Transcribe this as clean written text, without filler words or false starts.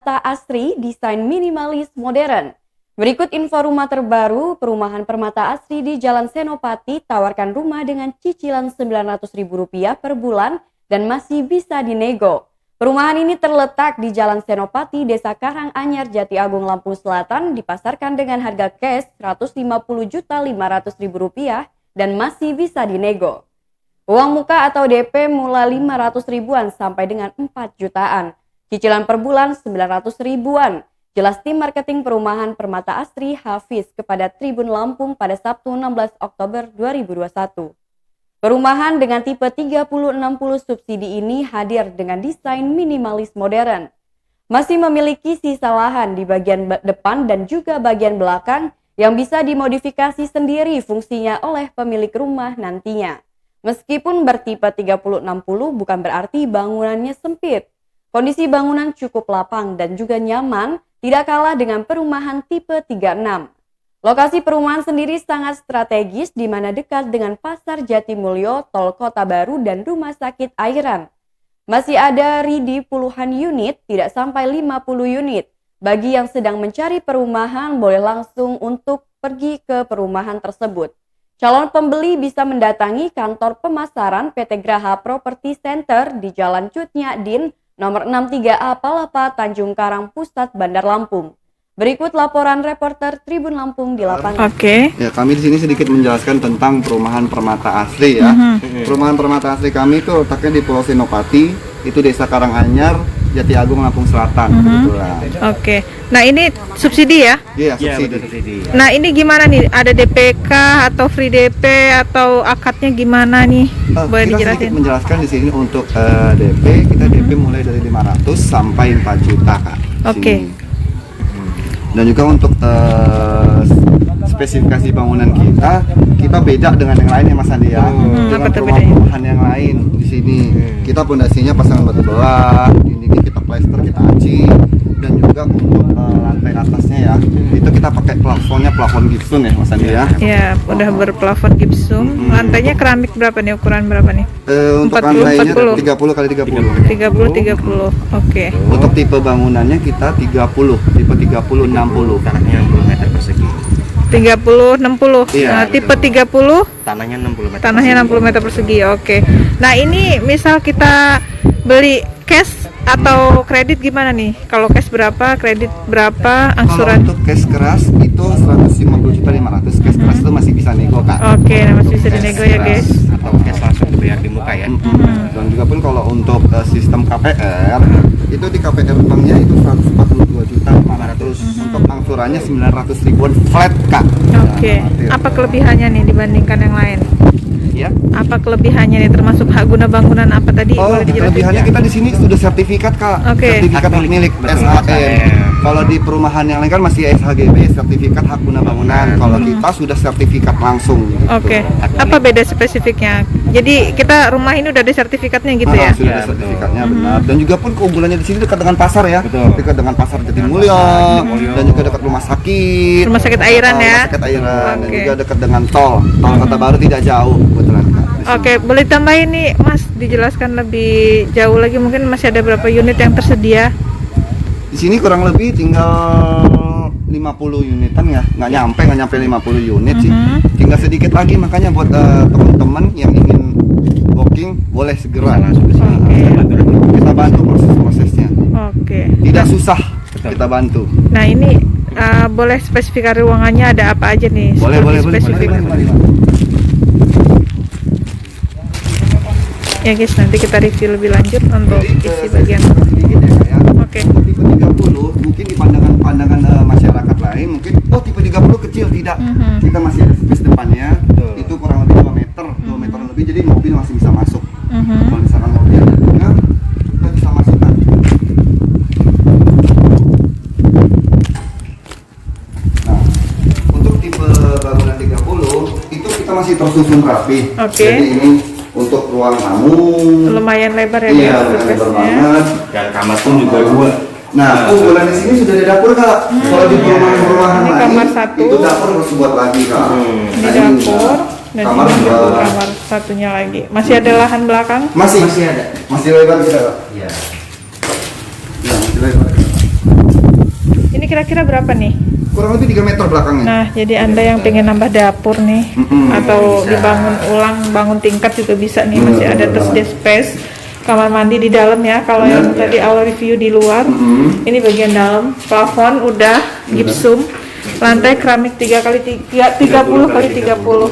Permata Asri desain minimalis modern. Berikut info rumah terbaru. Perumahan Permata Asri di Jalan Senopati tawarkan rumah dengan cicilan Rp900.000 per bulan dan masih bisa dinego. Perumahan ini terletak di Jalan Senopati, Desa Karanganyar, Jati Agung, Lampung Selatan, dipasarkan dengan harga cash Rp150.500.000 dan masih bisa dinego. Uang muka atau DP mulai 500 ribuan sampai dengan 4 jutaan. Cicilan per bulan 900 ribuan. Jelas tim marketing perumahan Permata Asri Hafiz kepada Tribun Lampung pada Sabtu 16 Oktober 2021. Perumahan dengan tipe 3060 subsidi ini hadir dengan desain minimalis modern. Masih memiliki sisa lahan di bagian depan dan juga bagian belakang yang bisa dimodifikasi sendiri fungsinya oleh pemilik rumah nantinya. Meskipun bertipe 3060 bukan berarti bangunannya sempit. Kondisi bangunan cukup lapang dan juga nyaman, tidak kalah dengan perumahan tipe 36. Lokasi perumahan sendiri sangat strategis di mana dekat dengan Pasar Jatimulyo, Tol Kota Baru, dan Rumah Sakit Airan. Masih ada RIDI puluhan unit, tidak sampai 50 unit. Bagi yang sedang mencari perumahan, boleh langsung untuk pergi ke perumahan tersebut. Calon pembeli bisa mendatangi kantor pemasaran PT Graha Property Center di Jalan Cut Nyak nomor 63A Palapa, Tanjung Karang Pusat, Bandar Lampung. Berikut laporan reporter Tribun Lampung di lapangan. Ya, kami di sini sedikit menjelaskan tentang perumahan Permata Asri ya. Perumahan Permata Asri kami itu letaknya di Pulau Senopati, itu Desa Karanganyar, Jati Agung, Lampung Selatan kebetulan. Nah ini subsidi ya? Iya, subsidi. Nah ini gimana nih? Ada DPK atau free DP atau akadnya gimana nih? Boleh kita dijelasin? sedikit menjelaskan di sini untuk DP, kita DP mulai dari 500 sampai 4 juta Kak. Dan juga untuk spesifikasi bangunan kita beda dengan yang lain ya Mas Andi ya. Dengan perumahan yang lain di sini kita pondasinya pasangan batu belah, dindingnya kita plester, kita aci, dan juga untuk lantai atasnya ya itu kita pakai plafon gipsum ya Mas Andi ya. Ya, udah berplafon gipsum. Lantainya keramik berapa nih? Ukuran berapa nih? Untuk lantainya 30 kali 30. 30. Oke. Untuk tipe bangunannya kita 30, tipe 30 60. Tanahnya 60 meter persegi. 30 60. Iya, Nah, tipe 30 Tanahnya 60 meter. tanahnya 60 meter persegi. Oke. Nah, ini misal kita beli cash atau kredit gimana nih? Kalau cash berapa, kredit berapa, Kalau angsuran? untuk cash keras itu 150.500.000. Cash keras itu masih bisa nego Kak. Oke, nah masih bisa dinego ya guys. Atau cash langsung dibayar di muka ya. Dan juga pun kalau untuk sistem KPR itu di KPR banknya itu 142.500.000. Untuk angsurannya 900 ribuan flat Kak. Oke. Apa kelebihannya nih dibandingkan yang lain? Ya. Apa kelebihannya nih, termasuk hak guna bangunan apa tadi? Oh, Boleh dijelasin? kelebihannya kita di sini sudah sertifikat Kak. Oke. Sertifikat hak milik SHM. Kalau di perumahan yang lain kan masih SHGB, sertifikat hak guna bangunan. Kalau kita sudah sertifikat langsung. Gitu. Oke. Apa beda spesifiknya? Jadi kita rumah ini udah ada sertifikatnya gitu ya? Sudah ada sertifikatnya benar. Dan juga pun keunggulannya di sini dekat dengan pasar ya. Betul. Dekat dengan pasar Jatimulyo dan juga dekat rumah sakit. Rumah sakit Airan ya? Rumah sakit Airan dan Oke. juga dekat dengan tol Kota Baru tidak jauh kebetulan Kak. Oke, boleh tambahin nih Mas, dijelaskan lebih jauh lagi, mungkin masih ada berapa unit yang tersedia? Di sini kurang lebih tinggal 50 unitan ya, nggak nyampe 50 unit sih. Tinggal sedikit lagi, makanya buat teman-teman yang ingin booking boleh segera langsung ke sini. Kita bantu proses-prosesnya. Oke. Tidak susah, kita bantu. Nah ini boleh spesifikasi ruangannya ada apa aja nih? Boleh. Spesifik. Ya guys, nanti kita review lebih lanjut untuk isi bagian. Sedikit ya Kak, ya. Oke. Tipe 30 mungkin di pandangan masyarakat lain mungkin tipe 30 kecil, tidak. Kita masih ada space depannya. Itu kurang lebih 2 meter lebih, jadi mobil masih bisa masuk. Kalau misalkan mobil ada bunga, kita bisa masukkan. Nah, untuk tipe bangunan 30 itu kita masih tersusun rapi. Oke. Jadi ini untuk ruang tamu Lumayan lebar ya iya, guys, lebar space-nya. banget. Dan kamar pun juga 2. Nah, keunggulan di sini sudah ada dapur Kak. Kalau di perumahan-perumahan Ini lain kamar satu. itu dapur harus buat lagi Kak. Ini Nah, dapur dan kamar ini dua. kamar satunya lagi. Masih ada lahan belakang? Masih ada. Masih lebar kita Kak. Iya. Ya, masih lebar. kira-kira berapa nih? Kurang lebih 3 meter belakangnya. Nah, jadi Anda yang pengen nambah dapur nih, atau dibangun ulang, bangun tingkat juga bisa nih, masih ada tersedia space. Kamar mandi di dalam ya, kalau yang tadi awal review di luar, ini bagian dalam. Plafon udah gipsum, lantai keramik 30 kali 30.